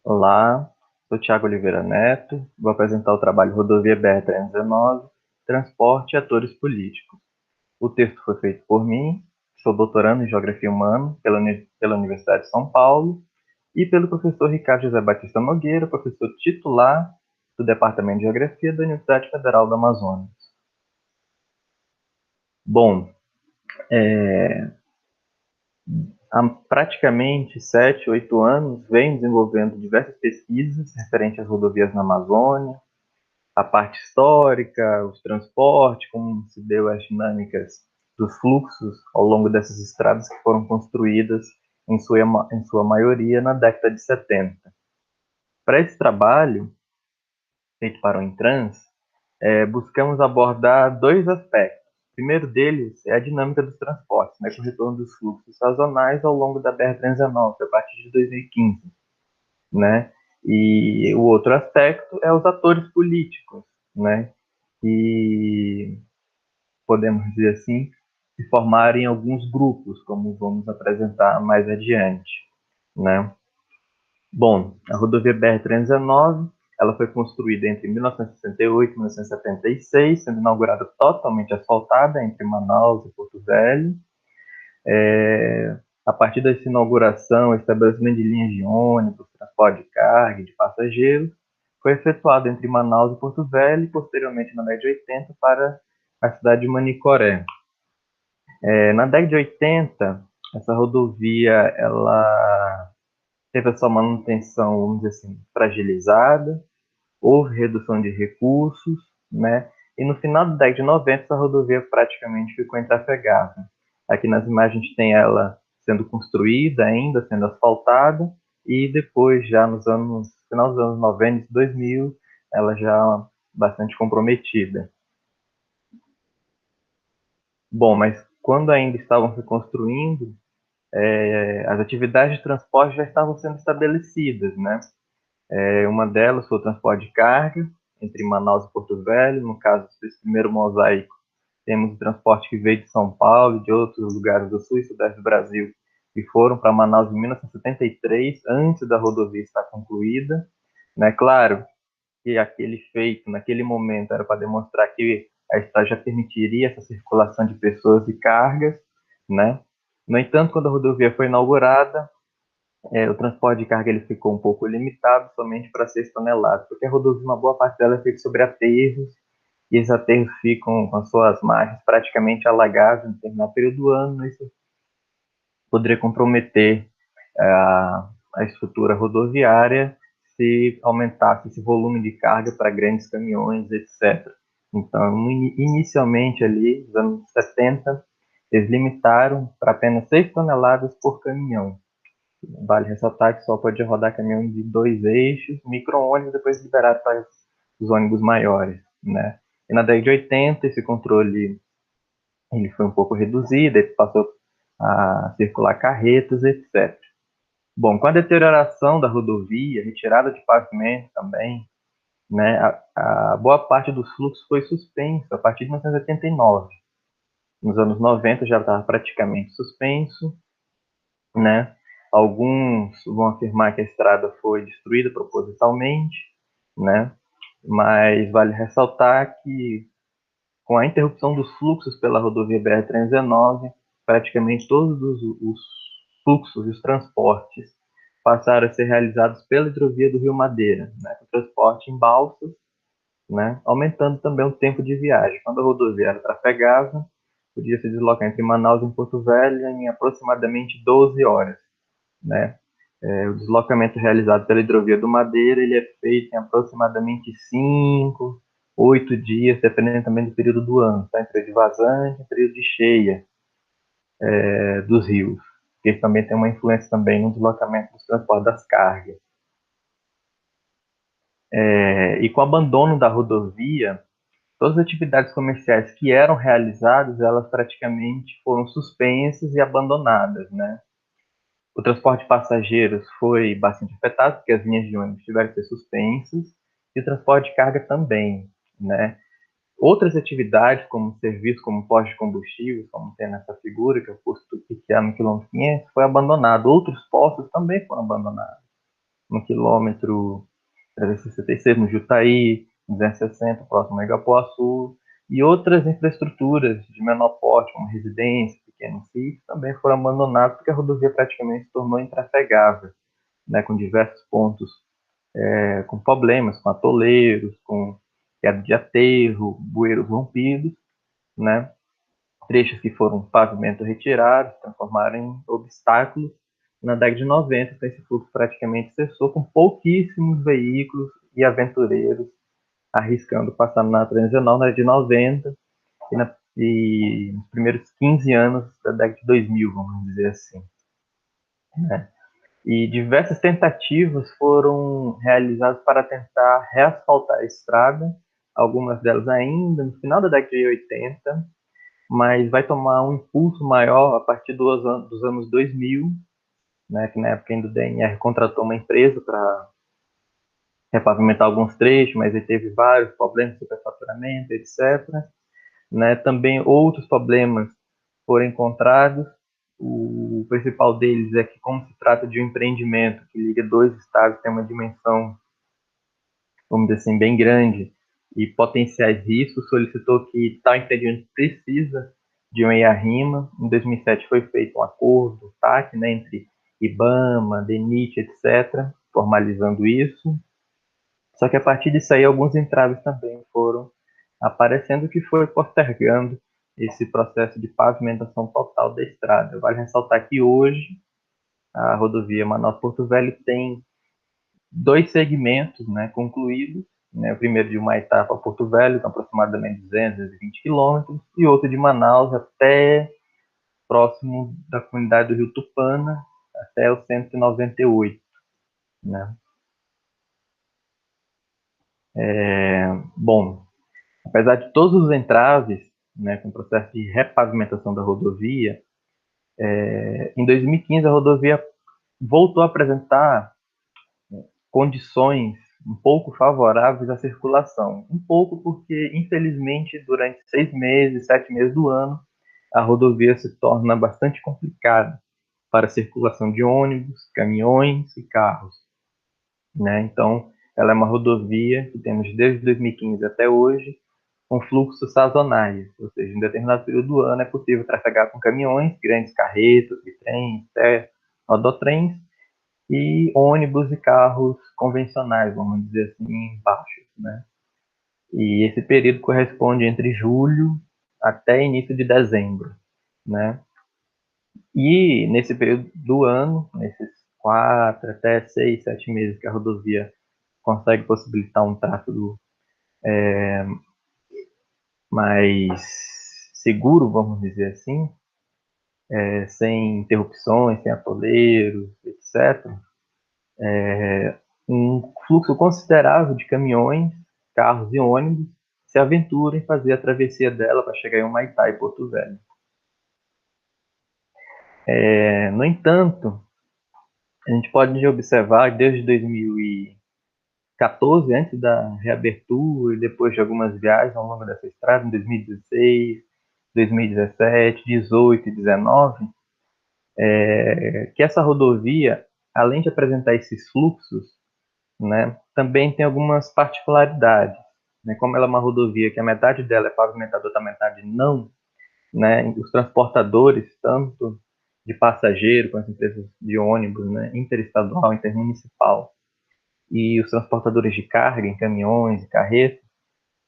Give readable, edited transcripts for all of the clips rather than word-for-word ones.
Olá, sou Thiago Oliveira Neto, vou apresentar o trabalho Rodovia BR-319, Transporte e Atores Políticos. O texto foi feito por mim, sou doutorando em Geografia Humana pela Universidade de São Paulo, e pelo professor Ricardo José Batista Nogueira, professor titular do Departamento de Geografia da Universidade Federal do Amazonas. Bom, há praticamente 7, 8 anos, venho desenvolvendo diversas pesquisas referentes às rodovias na Amazônia, a parte histórica, os transportes, como se deu as dinâmicas dos fluxos ao longo dessas estradas que foram construídas, em sua maioria, na década de 70. Para esse trabalho, feito para o Intrans, buscamos abordar dois aspectos. O primeiro deles é a dinâmica dos transportes, né, com o retorno dos fluxos sazonais ao longo da BR-319, a partir de 2015. Né? E o outro aspecto é os atores políticos, né? Que podemos dizer assim, se formarem em alguns grupos, como vamos apresentar mais adiante, né? Bom, a rodovia BR-319, ela foi construída entre 1968 e 1976, sendo inaugurada totalmente asfaltada entre Manaus e Porto Velho. A partir dessa inauguração, o estabelecimento de linhas de ônibus, transporte de carga e de passageiros, foi efetuado entre Manaus e Porto Velho e, posteriormente, na década de 80, para a cidade de Manicoré. Na década de 80, essa rodovia ela teve a sua manutenção, vamos dizer assim, fragilizada, houve redução de recursos, né? E no final da década de 90, essa rodovia praticamente ficou intrafegável. Aqui nas imagens tem ela sendo construída ainda, sendo asfaltada, e depois, já final dos anos 90 e 2000, ela já bastante comprometida. Bom, mas quando ainda estavam se construindo, as atividades de transporte já estavam sendo estabelecidas, né? Uma delas foi o transporte de carga entre Manaus e Porto Velho. No caso desse primeiro mosaico, temos o transporte que veio de São Paulo e de outros lugares do sul e sudeste do Brasil que foram para Manaus em 1973, antes da rodovia estar concluída. Né? Claro que aquele feito, naquele momento, era para demonstrar que a estrada já permitiria essa circulação de pessoas e cargas. Né? No entanto, quando a rodovia foi inaugurada, o transporte de carga ele ficou um pouco limitado somente para 6 toneladas, porque a rodovia, uma boa parte dela é feita sobre aterros, e esses aterros ficam com as suas margens praticamente alagadas em determinado período do ano. Isso poderia comprometer a estrutura rodoviária se aumentasse esse volume de carga para grandes caminhões, etc. Então, inicialmente ali, nos anos 70, eles limitaram para apenas 6 toneladas por caminhão. Vale ressaltar que só pode rodar caminhão de 2 eixos, micro-ônibus, depois liberado para os ônibus maiores, né? E na década de 80, esse controle ele foi um pouco reduzido, ele passou a circular carretas, etc. Bom, com a deterioração da rodovia, retirada de pavimento também, né, a boa parte dos fluxos foi suspenso a partir de 1989. Nos anos 90 já estava praticamente suspenso, né? Alguns vão afirmar que a estrada foi destruída propositalmente, né? Mas vale ressaltar que, com a interrupção dos fluxos pela rodovia BR-319, praticamente todos os fluxos e os transportes passaram a ser realizados pela hidrovia do Rio Madeira, né? O transporte em balsas, né? Aumentando também o tempo de viagem. Quando a rodovia era trafegada, podia se deslocar entre Manaus e Porto Velho em aproximadamente 12 horas, né? O deslocamento realizado pela hidrovia do Madeira ele é feito em aproximadamente 5, 8 dias, dependendo também do período do ano, tá? Em período de vazante, em período de cheia dos rios, que também tem uma influência também no deslocamento dos transportes das cargas. E com o abandono da rodovia, todas as atividades comerciais que eram realizadas, elas praticamente foram suspensas e abandonadas, né? O transporte de passageiros foi bastante afetado, porque as linhas de ônibus tiveram que ser suspensas, e o transporte de carga também, né? Outras atividades, como serviço, como posto de combustível, como tem nessa figura, que é o posto que é no quilômetro 500, foi abandonado. Outros postos também foram abandonados. no quilômetro 366, no Jutaí, 260, próximo a Igapuaçu, e outras infraestruturas de menor porte, como residências, pequenos sítios, também foram abandonadas porque a rodovia praticamente se tornou intrafegável, né, com diversos pontos com problemas, com atoleiros, com queda de aterro, bueiros rompidos, né, trechos que foram pavimento retirado, se transformaram em obstáculos. Na década de 90, então, esse fluxo praticamente cessou, com pouquíssimos veículos e aventureiros arriscando passar na 319 na década de 90 e nos primeiros 15 anos da década de 2000, vamos dizer assim. Né? E diversas tentativas foram realizadas para tentar reasfaltar a estrada, algumas delas ainda no final da década de 80, mas vai tomar um impulso maior a partir dos anos 2000, né, que na época ainda o DNR contratou uma empresa para repavimentar alguns trechos, mas ele teve vários problemas de superfaturamento, etc. Né? Também outros problemas foram encontrados. O principal deles é que, como se trata de um empreendimento que liga dois estados, tem uma dimensão, vamos dizer assim, bem grande e potenciais riscos, solicitou que tal empreendimento precisa de um EIA-RIMA. Em 2007 foi feito um acordo, TAC, né, entre IBAMA, DENIT, etc., formalizando isso. Só que a partir disso aí, alguns entraves também foram aparecendo, que foi postergando esse processo de pavimentação total da estrada. Vale ressaltar que hoje a rodovia Manaus-Porto Velho tem dois segmentos, né, concluídos, né, o primeiro de Humaitá para Porto Velho, com aproximadamente 220 quilômetros, e outro de Manaus até próximo da comunidade do Rio Tupana, até o 198, né. Bom, apesar de todos os entraves, né, com o processo de repavimentação da rodovia, em 2015 a rodovia voltou a apresentar condições um pouco favoráveis à circulação. Um pouco porque, infelizmente, durante 6 meses, 7 meses do ano, a rodovia se torna bastante complicada para a circulação de ônibus, caminhões e carros. Né? Então, ela é uma rodovia que temos desde 2015 até hoje, com fluxos sazonais, ou seja, em determinado período do ano é possível trafegar com caminhões, grandes carretas, bitrens, rodotrens, e ônibus e carros convencionais, vamos dizer assim, baixos, né? E esse período corresponde entre julho até início de dezembro, né? E nesse período do ano, nesses 4 até 6, 7 meses que a rodovia consegue possibilitar um tráfego mais seguro, vamos dizer assim, sem interrupções, sem atoleiros, etc., um fluxo considerável de caminhões, carros e ônibus se aventura em fazer a travessia dela para chegar em Humaitá e Porto Velho. No entanto, a gente pode observar que desde 2014, antes da reabertura e depois de algumas viagens ao longo dessa estrada, em 2016, 2017, 18 e 19, que essa rodovia, além de apresentar esses fluxos, né, também tem algumas particularidades. Né, como ela é uma rodovia que a metade dela é pavimentada, outra metade não, né, os transportadores, tanto de passageiro quanto empresas de ônibus, né, interestadual, intermunicipal, e os transportadores de carga em caminhões e carretas,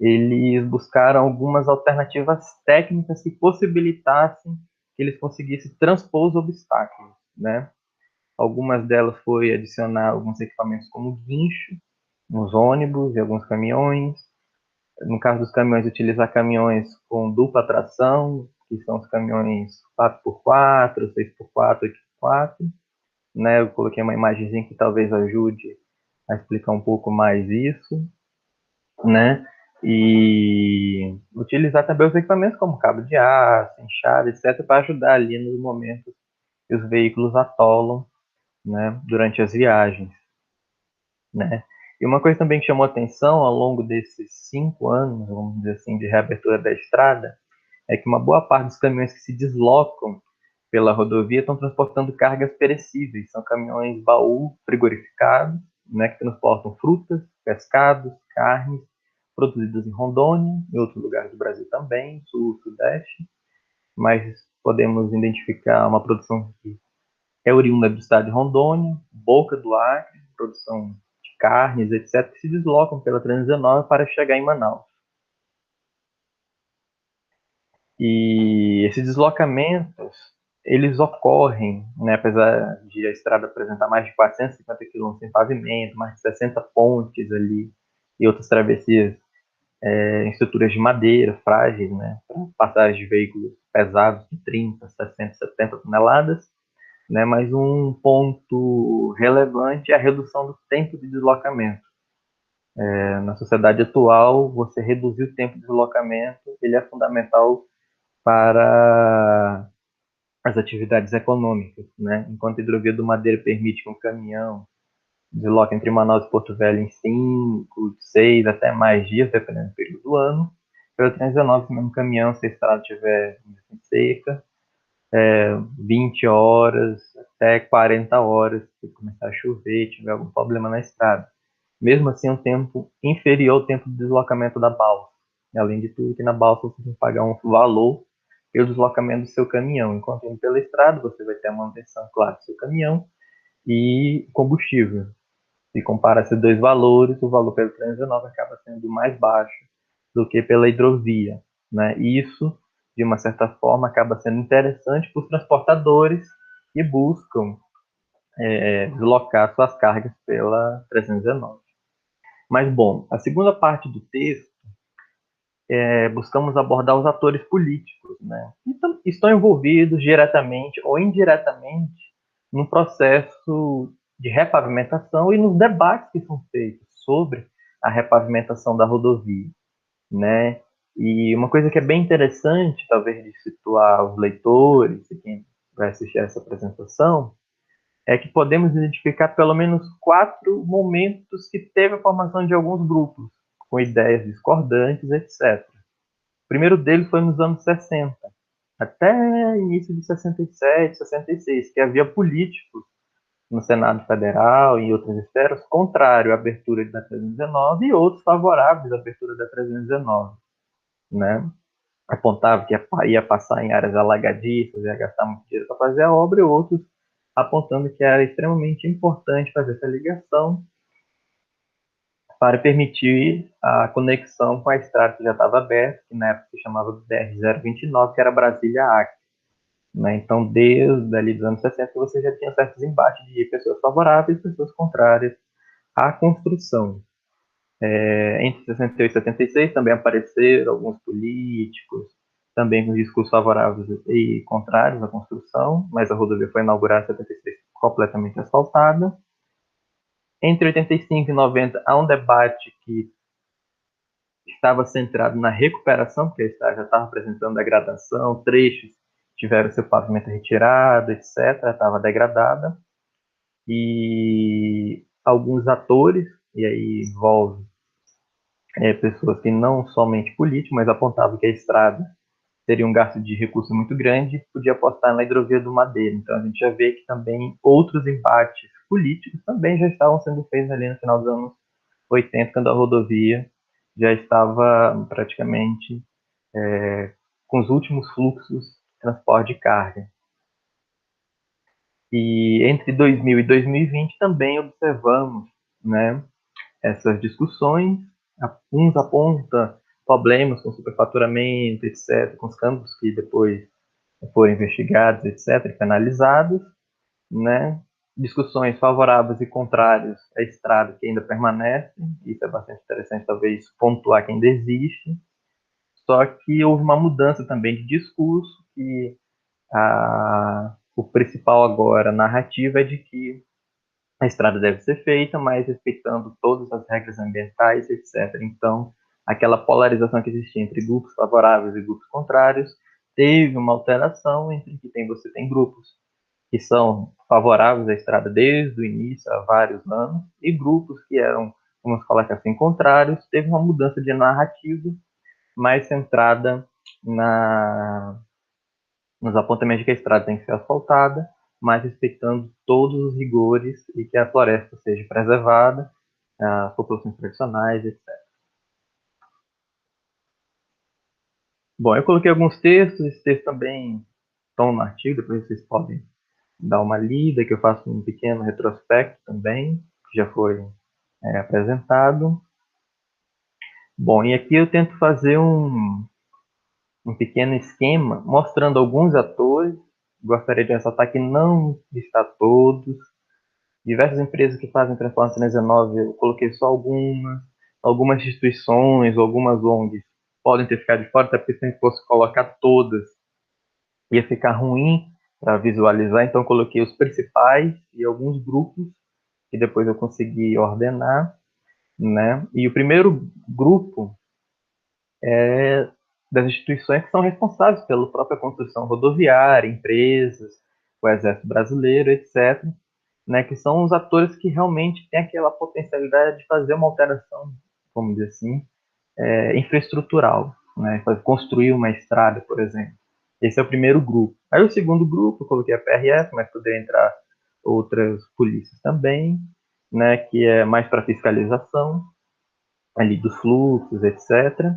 eles buscaram algumas alternativas técnicas que possibilitassem que eles conseguissem transpor os obstáculos, né? Algumas delas foi adicionar alguns equipamentos como guincho nos ônibus e alguns caminhões. No caso dos caminhões, utilizar caminhões com dupla tração, que são os caminhões 4x4, 6x4, 8x4. Né? Eu coloquei uma imagenzinha que talvez ajude a explicar um pouco mais isso. Né? E utilizar também os equipamentos como cabo de aço, enxada, etc., para ajudar ali nos momentos que os veículos atolam, né, durante as viagens. Né? E uma coisa também que chamou atenção ao longo desses 5 anos, vamos dizer assim, de reabertura da estrada, é que uma boa parte dos caminhões que se deslocam pela rodovia estão transportando cargas perecíveis, são caminhões baú frigorificados, né, que transportam frutas, pescados, carnes, produzidas em Rondônia, em outros lugares do Brasil também, sul, sudeste, mas podemos identificar uma produção que é oriunda do estado de Rondônia, Boca do Acre, produção de carnes, etc., que se deslocam pela 319 para chegar em Manaus. E esses deslocamentos, eles ocorrem, né, apesar de a estrada apresentar mais de 450 quilômetros sem pavimento, mais de 60 pontes ali e outras travessias em estruturas de madeira, frágeis, né, para passagem de veículos pesados de 30, 60, 70 toneladas, né, mas um ponto relevante é a redução do tempo de deslocamento. Na sociedade atual, você reduzir o tempo de deslocamento, ele é fundamental para as atividades econômicas, né? Enquanto a hidrovia do Madeira permite que um caminhão desloque entre Manaus e Porto Velho em 5, 6, até mais dias, dependendo do período do ano, pela 319, se o mesmo caminhão, se a estrada estiver seca, 20 horas até 40 horas, se começar a chover, tiver algum problema na estrada. Mesmo assim, é um tempo inferior ao tempo de deslocamento da balsa. Além de tudo, que na balsa você tem que pagar um valor pelo deslocamento do seu caminhão. Enquanto indo pela estrada, você vai ter a manutenção, claro, do seu caminhão e combustível. Se compara esses dois valores, o valor pelo 319 acaba sendo mais baixo do que pela hidrovia, né? E isso, de uma certa forma, acaba sendo interessante para os transportadores que buscam deslocar suas cargas pela 319. Mas, bom, a segunda parte do texto buscamos abordar os atores políticos, né? Então, estão envolvidos diretamente ou indiretamente no processo de repavimentação e nos debates que são feitos sobre a repavimentação da rodovia, né? E uma coisa que é bem interessante, talvez de situar os leitores e quem vai assistir a essa apresentação, é que podemos identificar pelo menos 4 momentos que teve a formação de alguns grupos, com ideias discordantes, etc. O primeiro deles foi nos anos 60, até início de 67, 66, que havia políticos no Senado Federal e em outras esferas contrários à abertura da 319 e outros favoráveis à abertura da 319, né? Apontava que ia passar em áreas alagadiças, ia gastar muito dinheiro para fazer a obra, e outros apontando que era extremamente importante fazer essa ligação para permitir a conexão com a estrada que já estava aberta, que na época se chamava BR-029, que era Brasília-Acre. Né? Então, desde ali dos anos 60, você já tinha certos embates de pessoas favoráveis e pessoas contrárias à construção. Entre 68 e 76 também apareceram alguns políticos, também com discursos favoráveis e contrários à construção, mas a rodovia foi inaugurada em 76 completamente asfaltada. Entre 85 e 90 há um debate que estava centrado na recuperação, porque a estrada já estava apresentando degradação, trechos tiveram seu pavimento retirado, etc., estava degradada, e alguns atores, e aí envolve pessoas que não somente políticos, mas apontavam que a estrada teria um gasto de recurso muito grande, podia apostar na hidrovia do Madeira. Então a gente já vê que também outros embates políticos também já estavam sendo feitos ali no final dos anos 80, quando a rodovia já estava praticamente com os últimos fluxos de transporte de carga. E entre 2000 e 2020 também observamos, né, essas discussões. Uns apontam problemas com superfaturamento, etc., com os campos que depois foram investigados, etc., e penalizados, né? Discussões favoráveis e contrárias à estrada que ainda permanecem, isso é bastante interessante, talvez pontuar que ainda existe, só que houve uma mudança também de discurso, que o principal agora, a narrativa, é de que a estrada deve ser feita, mas respeitando todas as regras ambientais, etc. Então, aquela polarização que existia entre grupos favoráveis e grupos contrários, teve uma alteração entre que você tem grupos que são favoráveis à estrada desde o início, há vários anos, e grupos que eram, vamos colocar assim, contrários. Teve uma mudança de narrativa mais centrada nos apontamentos de que a estrada tem que ser asfaltada, mas respeitando todos os rigores e que a floresta seja preservada, as populações tradicionais, etc. Bom, eu coloquei alguns textos, esses textos também estão no artigo, depois vocês podem dar uma lida, que eu faço um pequeno retrospecto também, que já foi apresentado. Bom, e aqui eu tento fazer um pequeno esquema mostrando alguns atores. Gostaria de ressaltar que não está todos. Diversas empresas que fazem transformação 19, eu coloquei só algumas. Algumas instituições, algumas ONGs podem ter ficado de fora, até porque se a gente fosse colocar todas, ia ficar ruim para visualizar. Então, eu coloquei os principais e alguns grupos que depois eu consegui ordenar, né? E o primeiro grupo é das instituições que são responsáveis pela própria construção rodoviária, empresas, o Exército Brasileiro, etc., né, que são os atores que realmente têm aquela potencialidade de fazer uma alteração, vamos dizer assim, infraestrutural, né, construir uma estrada, por exemplo. Esse é o primeiro grupo. Aí o segundo grupo, eu coloquei a PRF, mas poderia entrar outras polícias também, né, que é mais para fiscalização ali dos fluxos, etc.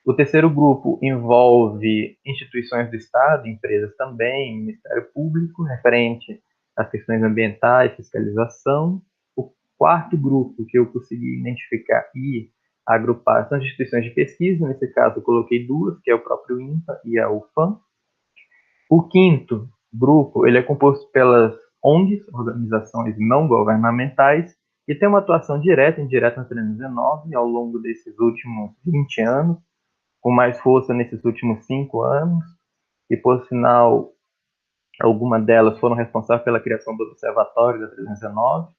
O terceiro grupo envolve instituições do Estado, empresas também, Ministério Público, referente às questões ambientais, fiscalização. O quarto grupo que eu consegui identificar e agrupar são as instituições de pesquisa, nesse caso eu coloquei duas, que é o próprio INPA e a UFAM. O quinto grupo, ele é composto pelas ONGs, organizações não governamentais, e tem uma atuação direta e indireta na 319 ao longo desses últimos 20 anos, com mais força nesses últimos 5 anos, e por sinal, algumas delas foram responsáveis pela criação do Observatório da 319,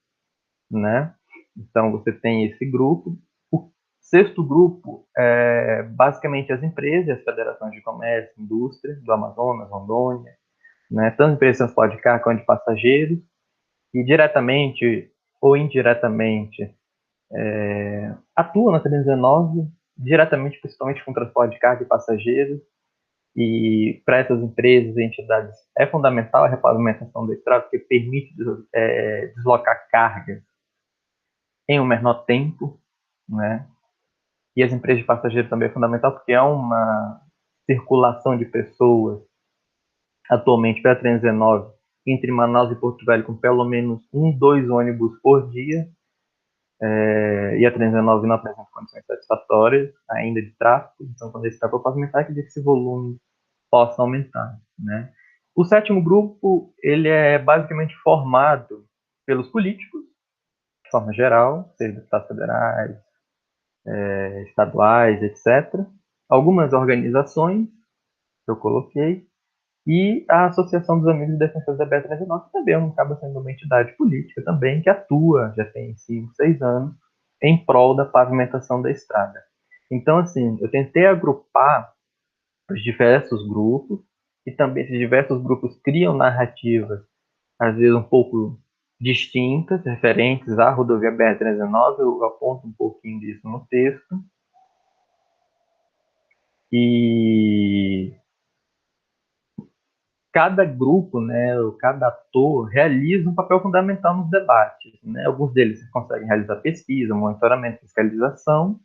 né? Então, você tem esse grupo. O sexto grupo é basicamente as empresas e as federações de comércio, indústria, do Amazonas, Rondônia, né? Tanto empresas de transporte de carga quanto de passageiros, e diretamente ou indiretamente atuam na 319, diretamente, principalmente com transporte de carga e passageiros. E para essas empresas e entidades é fundamental a repavimentação da estrada, porque permite deslocar cargas em um menor tempo, né? E as empresas de passageiros também é fundamental, porque há uma circulação de pessoas atualmente para a 319 entre Manaus e Porto Velho com pelo menos dois ônibus por dia, e a 319 não apresenta condições satisfatórias ainda de tráfego, então quando esse está para pavimentar, que esse volume possa aumentar, né? O sétimo grupo, ele é basicamente formado pelos políticos, de forma geral, seja deputados federais, estaduais, etc. Algumas organizações que eu coloquei, e a Associação dos Amigos e Defensores da BR-319, que também acaba sendo uma entidade política também, que atua, já tem 5, 6 anos, em prol da pavimentação da estrada. Então, assim, eu tentei agrupar os diversos grupos, e também esses diversos grupos criam narrativas, às vezes um pouco distintas, referentes à rodovia BR-319, eu aponto um pouquinho disso no texto, e cada grupo, né, ou cada ator realiza um papel fundamental nos debates, né? Alguns deles conseguem realizar pesquisa, monitoramento, fiscalização,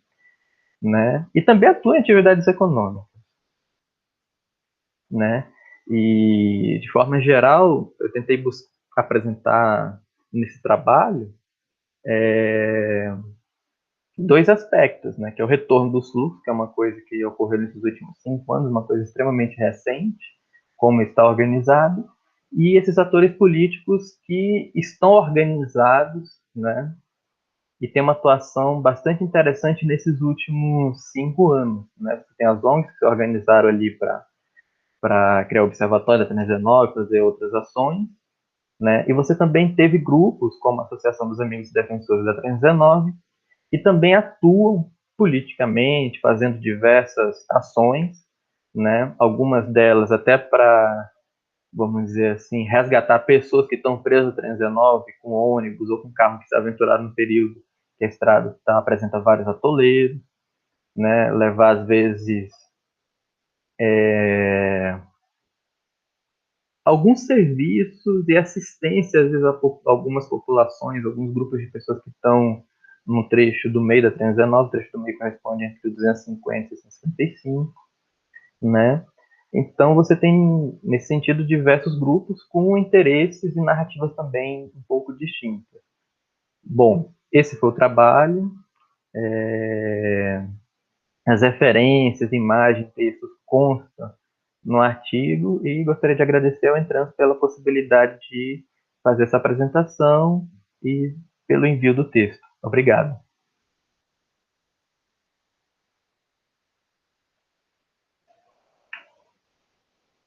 né? E também atuam em atividades econômicas, né? E de forma geral, eu tentei apresentar nesse trabalho dois aspectos, né? Que é o retorno dos fluxos, que é uma coisa que ocorreu nesses últimos 5 anos, uma coisa extremamente recente, como está organizado, e esses atores políticos que estão organizados, né? E tem uma atuação bastante interessante nesses últimos 5 anos, né? Você tem as ONGs que se organizaram ali para criar o Observatório da 319, fazer outras ações, né? E você também teve grupos como a Associação dos Amigos e Defensores da 319, e também atuam politicamente, fazendo diversas ações, né? Algumas delas até para, vamos dizer assim, resgatar pessoas que estão presas no 319 com ônibus ou com carro que se aventuraram no período que a estrada apresenta vários atoleiros, né? Levar às vezes alguns serviços e assistência, às vezes, algumas populações, alguns grupos de pessoas que estão no trecho do meio da 319, o trecho do meio corresponde entre o 250 e 155, né? Então, você tem, nesse sentido, diversos grupos com interesses e narrativas também um pouco distintas. Bom, esse foi o trabalho. As referências, imagens, textos constam no artigo e gostaria de agradecer ao Entrans pela possibilidade de fazer essa apresentação e pelo envio do texto. Obrigado.